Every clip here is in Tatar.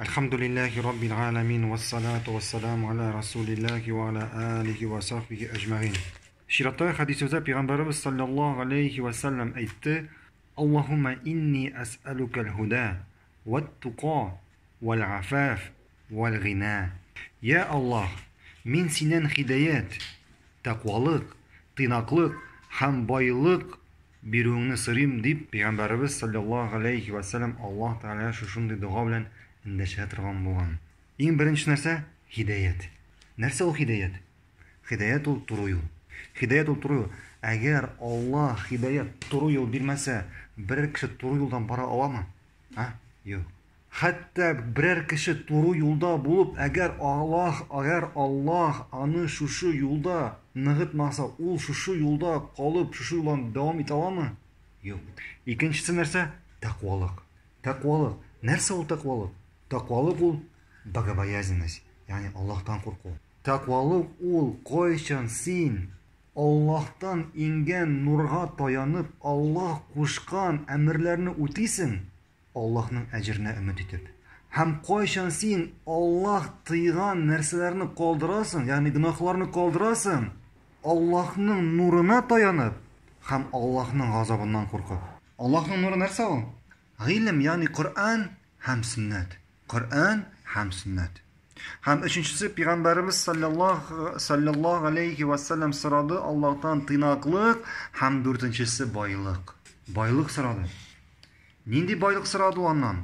Elhamdülillahi Rabbil alemin ve salatu ve selamu ala Resulillahi ve ala alihi ve sahbihi ecmain. Şiratta hadisimize Peygamberimiz sallallahu aleyhi ve sellem aytti. Allahümme inni es'elukel huda ve tuqa vel afaf vel gina. Ya Allah, min sinen hidayet, takvalık, tınaklık, hem baylık biruğunu sırayım deyip Peygamberimiz sallallahu aleyhi ve sellem Allah Teala şuşunday dua bilen endişe turgan bolgan. En birinchi narsa hidayet. Narsa o hidayet? Hidayet ol turu yol. Hidayet ol turu yol. Agar Allah hidayet turu yol bermasa, bir kishi turu yoldan bara oladimi? Ha? Yo'q. Hatta birer kishi turu yolda bo'lib, agar Allah ani shu yolda nig'itmasa, ul shu yolda qolib, shu yo'ldan davom eta oladimi? Yo'q. Ikkinchisi narsa taqvolik. Taqvolik. Narsa ol taqvolik? Taqvolik ol bogobоязненность, ya'ni Allohdan qo'rquv. Taqvolik ol qo'yishgan sen Allohdan ingan nurga tayanib, Alloh qo'shgan amirlarni o'taysan, Allohning ajrini umid etib. Ham qo'yishgan sen Alloh tiygan narsalarni qoldirasan, ya'ni gunohlarni qoldirasan, Allohning nurina tayanib, ham Allohning g'azobidan qo'rqib. Allohning nuri narsa u? Ilm, ya'ni Qur'on ham sunnat. Qur'on ham sunnat. Ham uchinchisi Peygamberimiz sallallohu alayhi va sallam so'radi Allohdan tinoqlik, ham to'rtinchisi boylik. Boylik so'radi. Nindi boylik so'radi ondan?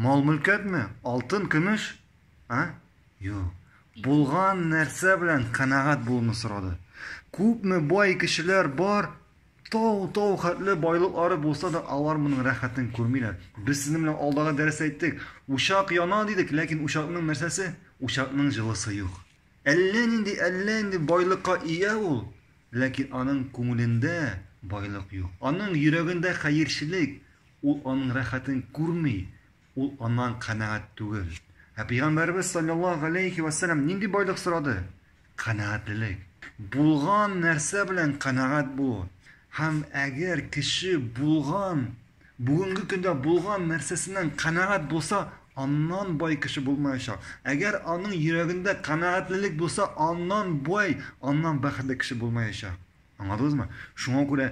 Mol mulkatmi? Oltin, kumush? Ha? Yo'q. Bo'lgan narsa bilan qanoat bo'lishni so'radi. Ko'pmi boy kishilar bor, tov xatli boyliklari bo'lsa da ular buning rohatini ko'rmaylar. Biz siz bilan oldagi dars aytdik. O'shaq yona dedik, lekin o'shaqning narsasi, o'shaqning jilisi yo'q. Allanindi boylikqa ega u, lekin uning ko'nglida boylik yo'q. Uning yuragida xayrchilik, u uning rohatini ko'rmay, u ondan qanoat tugul. Payg'ambarimiz sallallohu alayhi va sallam nindi boylik so'radi? Qanoatlilik. Bo'lgan narsa bilan qanoat bo'l. Ham agar kishi bugungi kunda bo'lgan narsasidan qanoat bo'lsa, ondan boy kishi bo'lmaydi. Agar uning yuragida qanoatlilik bo'lsa, ondan boy, ondan baxtli kishi bo'lmaydi. Anladingizmi? Shunga ko'ra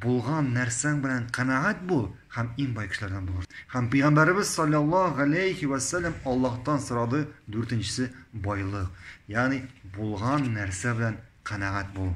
bo'lgan narsang bilan qanoat bo'l, ham eng boy kishilardan bo'l. Ham Payg'ambarimiz sallallohu alayhi va sallam Allohdan so'radi, to'rtinchisi boylik. Ya'ni bo'lgan narsa bilan qanoat bo'l.